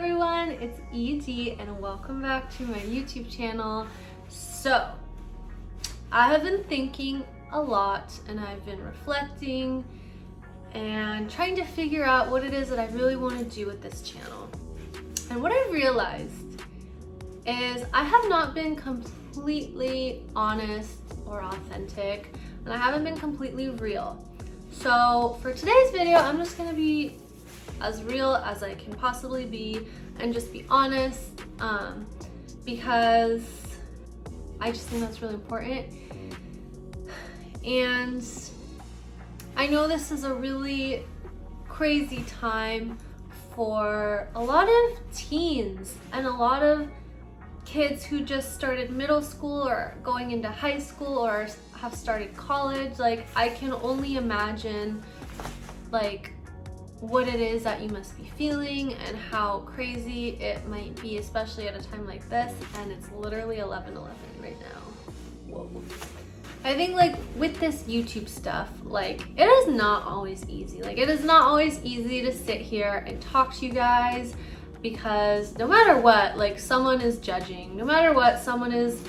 everyone, it's ED and welcome back to my YouTube channel. So, I have been thinking a lot and I've been reflecting and trying to figure out what it is that I really want to do with this channel. And what I realized is I have not been completely honest or authentic, and I haven't been completely real. So for today's video, I'm just gonna be as real as I can possibly be and just be honest, because I just think that's really important. And I know this is a really crazy time for a lot of teens and a lot of kids who just started middle school or going into high school or have started college. Like, I can only imagine like what it is that you must be feeling and how crazy it might be, especially at a time like this. And it's literally 11:11 right now. Whoa. I think like with this YouTube stuff, like it is not always easy. Like, it is not always easy to sit here and talk to you guys, because no matter what, like, someone is judging. No matter what, someone is,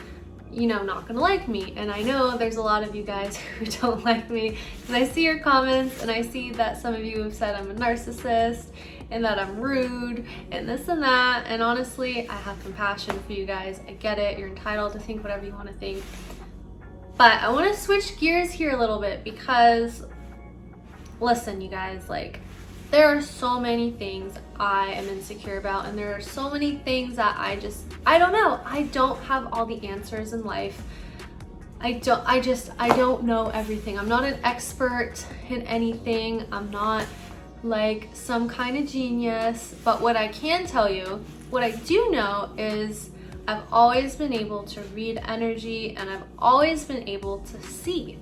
you know, not gonna like me. And I know there's a lot of you guys who don't like me, because I see your comments and I see that some of you have said I'm a narcissist and that I'm rude and this and that. And honestly, I have compassion for you guys. I get it. You're entitled to think whatever you want to think. But I want to switch gears here a little bit, because listen, you guys, like, there are so many things I am insecure about, and there are so many things that I don't know. I don't have all the answers in life. I don't know everything. I'm not an expert in anything. I'm not like some kind of genius. But what I can tell you, what I do know is I've always been able to read energy, and I've always been able to see.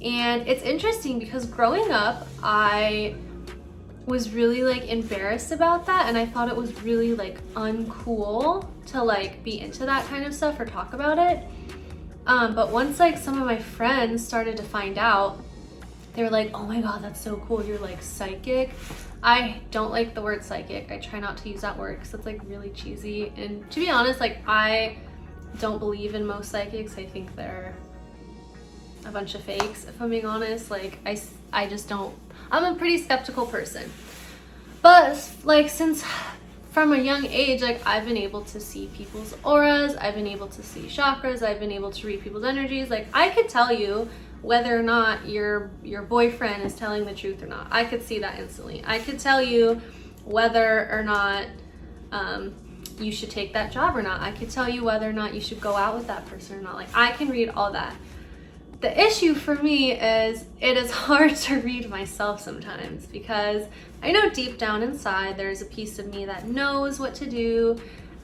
And it's interesting because growing up, I was really like embarrassed about that, and I thought it was really like uncool to like be into that kind of stuff or talk about it. But once like some of my friends started to find out, they were like, oh my god, that's so cool, you're like psychic. I don't like the word psychic. I try not to use that word because it's like really cheesy, and to be honest, like, I don't believe in most psychics. I think they're a bunch of fakes, if I'm being honest. Like, I just don't, I'm a pretty skeptical person. But like, since from a young age, like, I've been able to see people's auras, I've been able to see chakras, I've been able to read people's energies. Like, I could tell you whether or not your boyfriend is telling the truth or not. I could see that instantly. I could tell you whether or not you should take that job or not. I could tell you whether or not you should go out with that person or not. Like, I can read all that. The issue for me is it is hard to read myself sometimes, because I know deep down inside there's a piece of me that knows what to do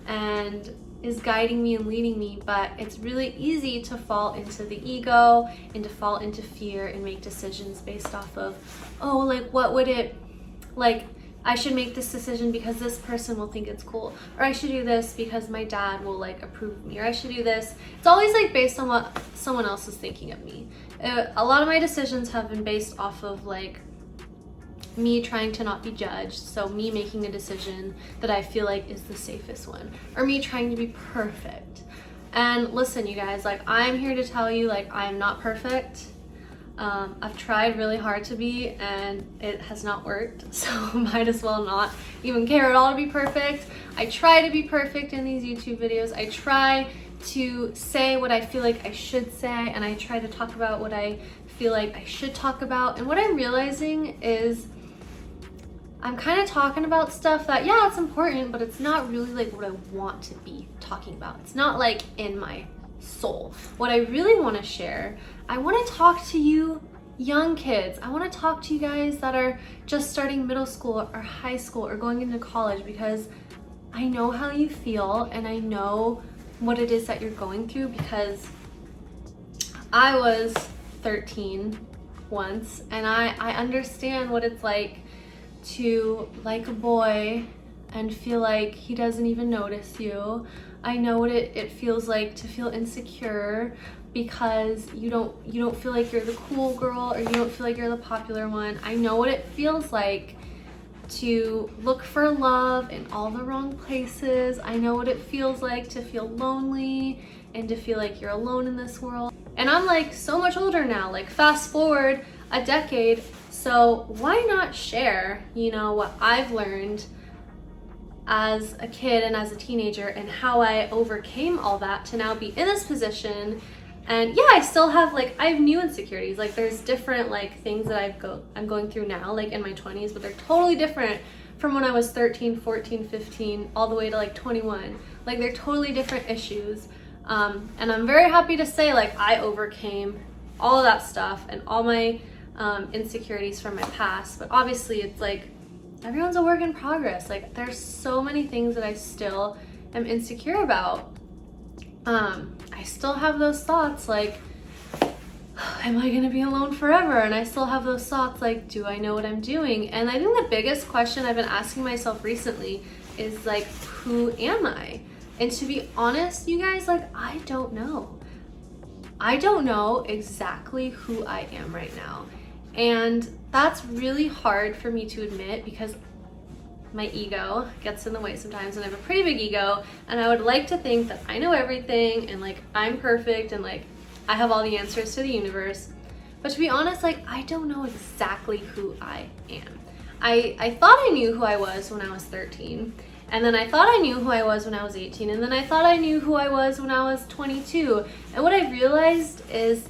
and is guiding me and leading me, but it's really easy to fall into the ego and to fall into fear and make decisions based off of, oh, like, what would it, like, I should make this decision because this person will think it's cool, or I should do this because my dad will like approve of me, or I should do this. It's always like based on what someone else is thinking of me. A lot of my decisions have been based off of like me trying to not be judged, so me making a decision that I feel like is the safest one, or me trying to be perfect. And listen, you guys, like, I'm here to tell you, like, I'm not perfect. I've tried really hard to be, and it has not worked, so might as well not even care at all to be perfect. I try to be perfect in these YouTube videos. I try to say what I feel like I should say, and I try to talk about what I feel like I should talk about. And what I'm realizing is I'm kind of talking about stuff that, yeah, it's important, but it's not really like what I want to be talking about. It's not like in my soul. What I really want to share, I want to talk to you young kids. I want to talk to you guys that are just starting middle school or high school or going into college, because I know how you feel and I know what it is that you're going through, because I was 13 once, and I understand what it's like to like a boy and feel like he doesn't even notice you. I know what it feels like to feel insecure because you don't feel like you're the cool girl, or you don't feel like you're the popular one. I know what it feels like to look for love in all the wrong places. I know what it feels like to feel lonely and to feel like you're alone in this world. And I'm like so much older now, like fast forward a decade. So why not share, you know, what I've learned as a kid and as a teenager and how I overcame all that to now be in this position. And yeah, I still have like, I have new insecurities. Like there's different like things that I'm going through now, like in my 20s, but they're totally different from when I was 13, 14, 15, all the way to like 21. Like they're totally different issues. And I'm very happy to say like I overcame all of that stuff and all my insecurities from my past. But obviously it's like, everyone's a work in progress. Like there's so many things that I still am insecure about. I still have those thoughts like, am I gonna be alone forever? And I still have those thoughts like, do I know what I'm doing? And I think the biggest question I've been asking myself recently is like, who am I? And to be honest, you guys, like, I don't know. I don't know exactly who I am right now. And that's really hard for me to admit because my ego gets in the way sometimes, and I have a pretty big ego, and I would like to think that I know everything and like I'm perfect and like I have all the answers to the universe. But to be honest, like I don't know exactly who I am. I thought I knew who I was when I was 13, and then I thought I knew who I was when I was 18, and then I thought I knew who I was when I was 22. And what I realized is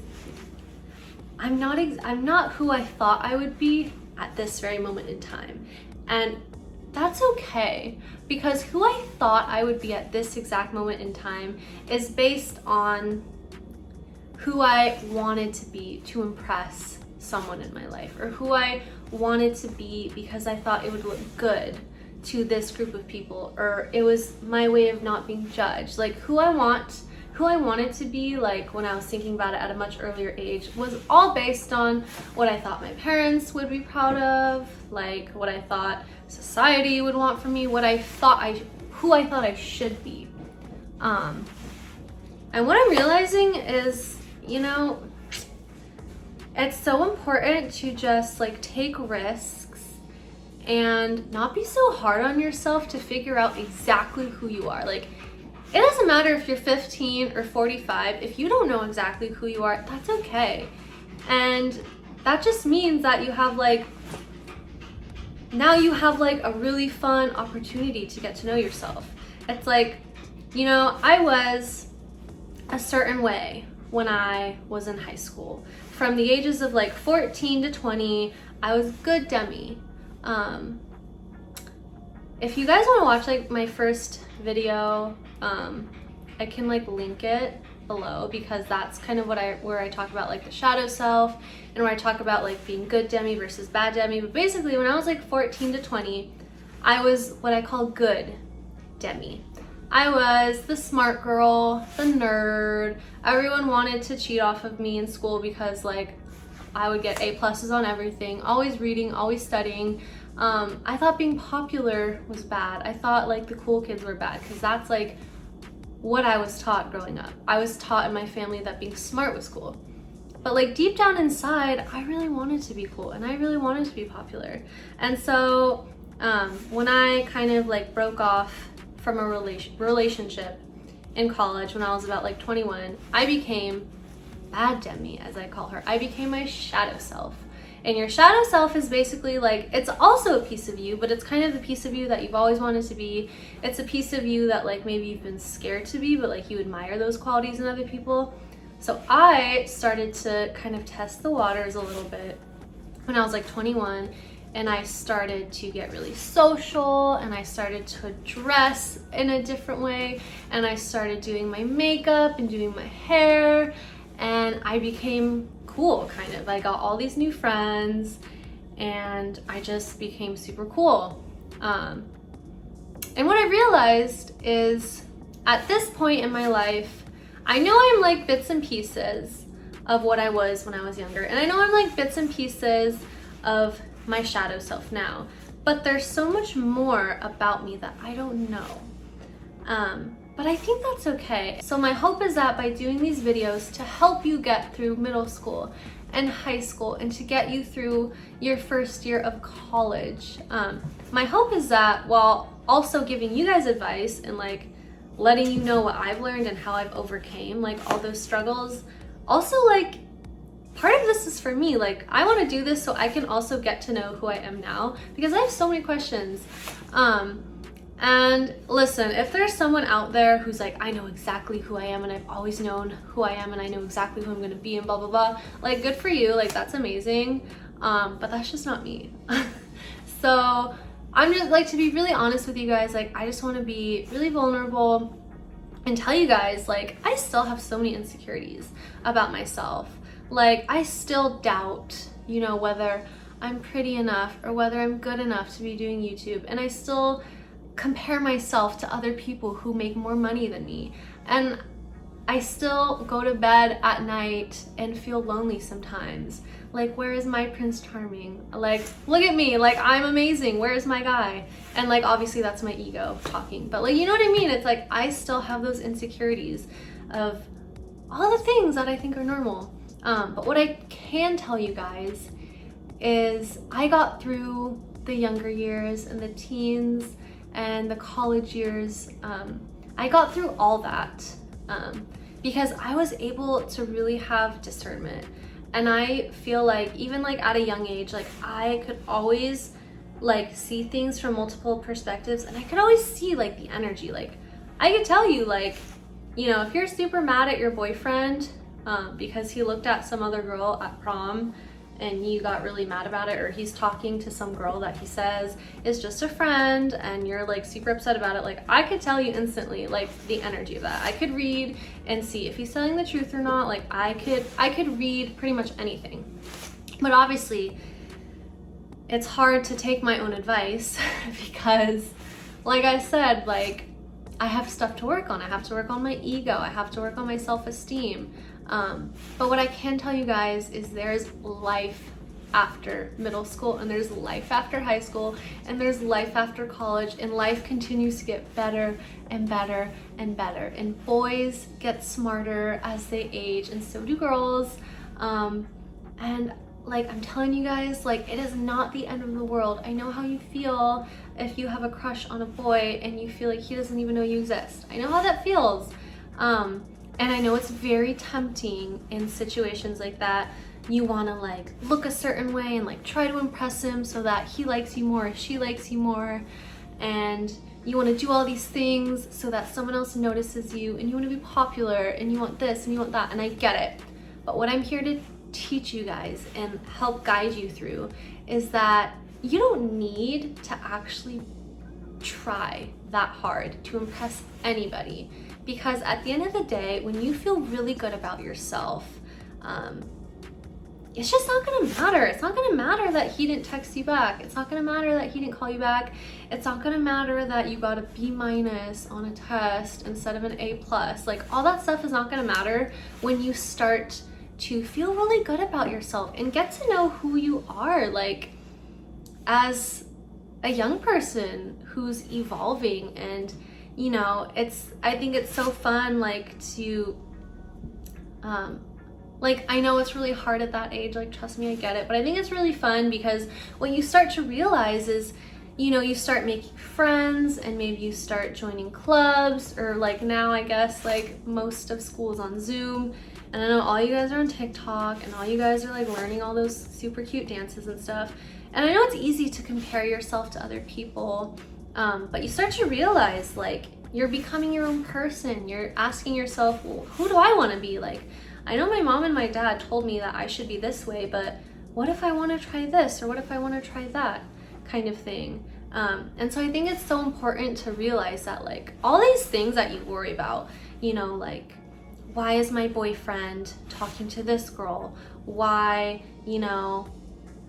I'm not who I thought I would be at this very moment in time. And that's okay, because who I thought I would be at this exact moment in time is based on who I wanted to be to impress someone in my life, or who I wanted to be because I thought it would look good to this group of people, or it was my way of not being judged. Like who I wanted to be, like when I was thinking about it at a much earlier age, was all based on what I thought my parents would be proud of, like what I thought society would want from me, who I thought I should be. And what I'm realizing is, you know, it's so important to just like take risks and not be so hard on yourself to figure out exactly who you are. Like, it doesn't matter if you're 15 or 45. If you don't know exactly who you are, that's okay. And that just means that you have like, now you have like a really fun opportunity to get to know yourself. It's like, you know, I was a certain way when I was in high school. From the ages of like 14 to 20, I was good Demi. If you guys want to watch like my first video, I can like link it below, because that's kind of where I talk about like the shadow self, and where I talk about like being good Demi versus bad Demi. But basically when I was like 14 to 20, I was what I call good Demi. I was the smart girl, the nerd. Everyone wanted to cheat off of me in school because like I would get A+ on everything, always reading, always studying. I thought being popular was bad. I thought like the cool kids were bad, because that's like what I was taught growing up. I was taught in my family that being smart was cool. But like deep down inside, I really wanted to be cool and I really wanted to be popular. And so when I kind of like broke off from a relationship in college when I was about like 21, I became bad Demi, as I call her. I became my shadow self. And your shadow self is basically like, it's also a piece of you, but it's kind of the piece of you that you've always wanted to be. It's a piece of you that like maybe you've been scared to be, but like you admire those qualities in other people. So I started to kind of test the waters a little bit when I was like 21, and I started to get really social, and I started to dress in a different way, and I started doing my makeup and doing my hair, and I became cool, kind of. I got all these new friends, and I just became super cool. And what I realized is, at this point in my life, I know I'm like bits and pieces of what I was when I was younger, and I know I'm like bits and pieces of my shadow self now, but there's so much more about me that I don't know. But I think that's okay. So my hope is that by doing these videos to help you get through middle school and high school and to get you through your first year of college, my hope is that while also giving you guys advice and like letting you know what I've learned and how I've overcame like all those struggles, also like part of this is for me. Like I want to do this so I can also get to know who I am now, because I have so many questions. And listen, if there's someone out there who's like, I know exactly who I am and I've always known who I am and I know exactly who I'm going to be and blah, blah, blah, like good for you. Like that's amazing. But that's just not me. So I'm just like, to be really honest with you guys, like I just want to be really vulnerable and tell you guys, like I still have so many insecurities about myself. Like I still doubt, you know, whether I'm pretty enough or whether I'm good enough to be doing YouTube. And I still compare myself to other people who make more money than me. And I still go to bed at night and feel lonely sometimes. Like, where is my Prince Charming? Like, look at me, like I'm amazing, where's my guy? And like, obviously that's my ego talking, but like, you know what I mean? It's like, I still have those insecurities of all the things that I think are normal. But what I can tell you guys is I got through the younger years and the teens and the college years. I got through all that because I was able to really have discernment. And I feel like even like at a young age, like I could always like see things from multiple perspectives, and I could always see like the energy. Like I could tell you, like, you know, if you're super mad at your boyfriend because he looked at some other girl at prom and you got really mad about it, or he's talking to some girl that he says is just a friend and you're like super upset about it, like I could tell you instantly like the energy of that. I could read and see if he's telling the truth or not. Like I could read pretty much anything. But obviously it's hard to take my own advice because like I said, like I have stuff to work on. I have to work on my ego. I have to work on my self-esteem. But what I can tell you guys is there's life after middle school, and there's life after high school, and there's life after college, and life continues to get better and better and better. And boys get smarter as they age, and so do girls. And like I'm telling you guys, like it is not the end of the world. I know how you feel if you have a crush on a boy and you feel like he doesn't even know you exist. I know how that feels. And I know it's very tempting in situations like that. You want to like look a certain way and like try to impress him so that he likes you more or she likes you more. And you want to do all these things so that someone else notices you, and you want to be popular, and you want this and you want that. And I get it. But what I'm here to teach you guys and help guide you through is that you don't need to actually try that hard to impress anybody. Because at the end of the day, when you feel really good about yourself, it's just not gonna matter. It's not gonna matter that he didn't text you back. It's not gonna matter that he didn't call you back. It's not gonna matter that you got a B- on a test instead of an A+. Like all that stuff is not gonna matter when you start to feel really good about yourself and get to know who you are, like as a young person who's evolving. And you know, I think it's so fun, like to, like I know it's really hard at that age, like trust me, I get it, but I think it's really fun because what you start to realize is, you know, you start making friends and maybe you start joining clubs, or like now I guess like most of school is on Zoom, and I know all you guys are on TikTok and all you guys are like learning all those super cute dances and stuff. And I know it's easy to compare yourself to other people. But you start to realize like you're becoming your own person. You're asking yourself, well, who do I want to be? Like, I know my mom and my dad told me that I should be this way, but what if I want to try this, or what if I want to try that kind of thing? And so I think it's so important to realize that like all these things that you worry about, you know, like why is my boyfriend talking to this girl? Why, you know,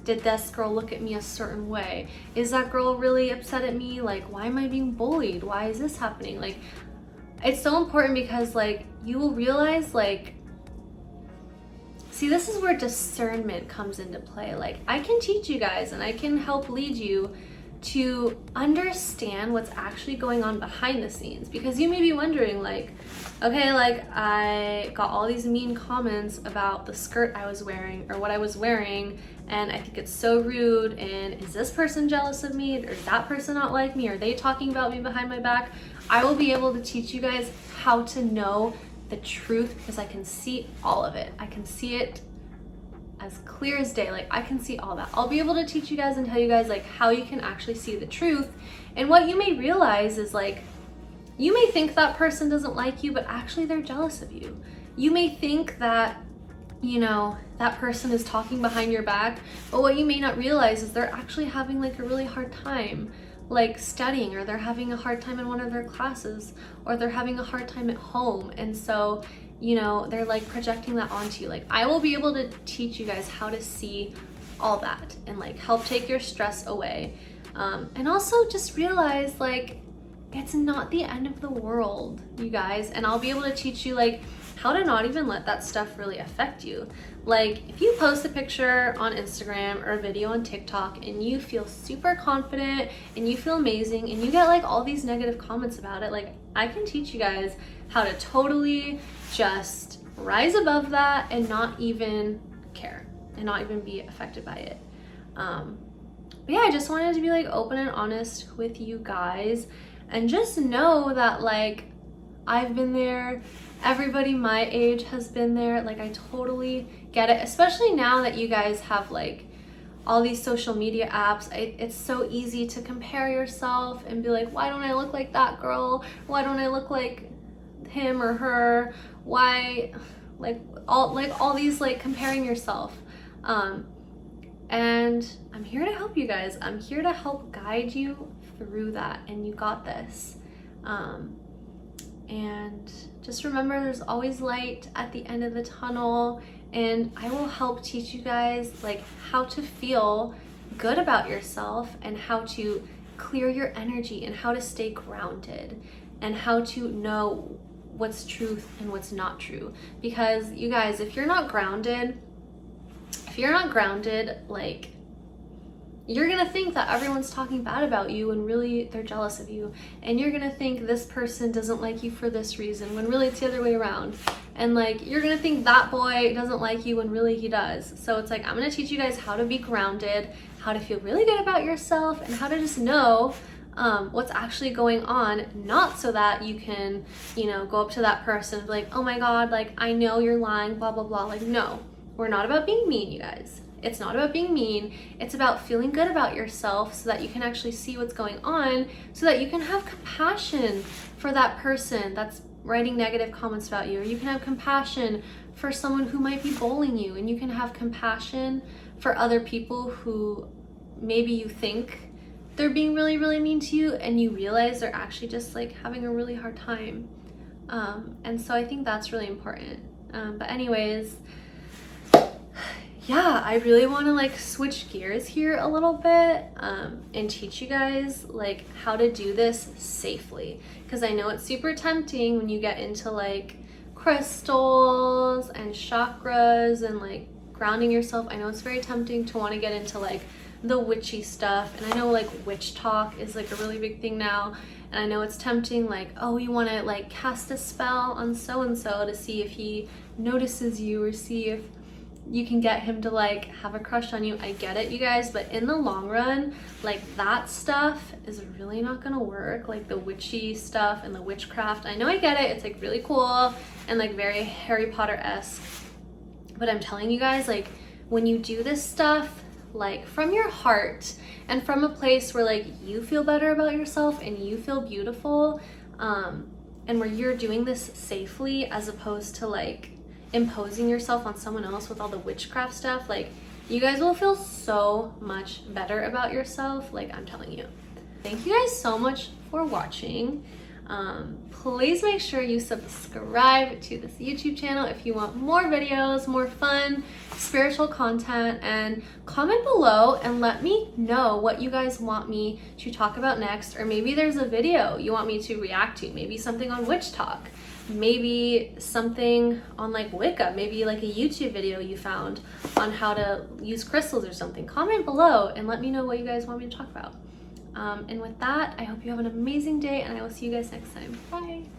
did this girl look at me a certain way? Is that girl really upset at me? Like, why am I being bullied? Why is this happening? Like, it's so important because like you will realize like, see, this is where discernment comes into play. Like I can teach you guys and I can help lead you to understand what's actually going on behind the scenes. Because you may be wondering, like, okay, like I got all these mean comments about the skirt I was wearing or what I was wearing, and I think it's so rude, and is this person jealous of me, or does that person not like me, are they talking about me behind my back? I will be able to teach you guys how to know the truth, because I can see all of it. I can see it as clear as day. Like, I can see all that. I'll be able to teach you guys and tell you guys like how you can actually see the truth. And what you may realize is, like, you may think that person doesn't like you, but actually they're jealous of you. You may think that, you know, that person is talking behind your back, but what you may not realize is they're actually having like a really hard time like studying, or they're having a hard time in one of their classes, or they're having a hard time at home. And so, you know, they're like projecting that onto you. Like, I will be able to teach you guys how to see all that and like help take your stress away. And also just realize, like, it's not the end of the world, you guys. And I'll be able to teach you like how to not even let that stuff really affect you. Like, if you post a picture on Instagram or a video on TikTok and you feel super confident and you feel amazing and you get like all these negative comments about it, like, I can teach you guys how to totally just rise above that and not even care and not even be affected by it. But yeah, I just wanted to be like open and honest with you guys, and just know that like I've been there. Everybody my age has been there. Like, I totally get it, especially now that you guys have like all these social media apps. It's so easy to compare yourself and be like, why don't I look like that girl? Why don't I look like him or her? Why, like all these like comparing yourself. And I'm here to help you guys. I'm here to help guide you through that, and you got this. And just remember, there's always light at the end of the tunnel, and I will help teach you guys like how to feel good about yourself, and how to clear your energy, and how to stay grounded, and how to know what's truth and what's not true. Because you guys, if you're not grounded, like, you're gonna think that everyone's talking bad about you when really they're jealous of you. And you're gonna think this person doesn't like you for this reason when really it's the other way around. And like, you're gonna think that boy doesn't like you when really he does. So it's like, I'm gonna teach you guys how to be grounded, how to feel really good about yourself, and how to just know what's actually going on. Not so that you can, you know, go up to that person and be like, oh my God, like, I know you're lying, blah, blah, blah. Like, no, we're not about being mean, you guys. It's not about being mean. It's about feeling good about yourself so that you can actually see what's going on, so that you can have compassion for that person that's writing negative comments about you, or you can have compassion for someone who might be bullying you, and you can have compassion for other people who maybe you think they're being really, really mean to you, and you realize they're actually just like having a really hard time. And so I think that's really important. But anyways, yeah, I really want to like switch gears here a little bit and teach you guys like how to do this safely, because I know it's super tempting when you get into like crystals and chakras and like grounding yourself. I know it's very tempting to want to get into like the witchy stuff, and I know like witch talk is like a really big thing now, and I know it's tempting, like, oh, you want to like cast a spell on so and so to see if he notices you, or see if you can get him to like have a crush on you. I get it, you guys, but in the long run, like, that stuff is really not gonna work. Like the witchy stuff and the witchcraft, I know, I get it, it's like really cool and like very Harry Potter-esque, but I'm telling you guys, like, when you do this stuff like from your heart and from a place where like you feel better about yourself and you feel beautiful, and where you're doing this safely, as opposed to like imposing yourself on someone else with all the witchcraft stuff, like, you guys will feel so much better about yourself, like, I'm telling you. Thank you guys so much for watching. Please make sure you subscribe to this YouTube channel if you want more videos, more fun spiritual content, and comment below and let me know what you guys want me to talk about next, or maybe there's a video you want me to react to, maybe something on witch talk, maybe something on like Wicca, maybe like a YouTube video you found on how to use crystals or something. Comment below and let me know what you guys want me to talk about. And with that, I hope you have an amazing day, and I will see you guys next time. Bye!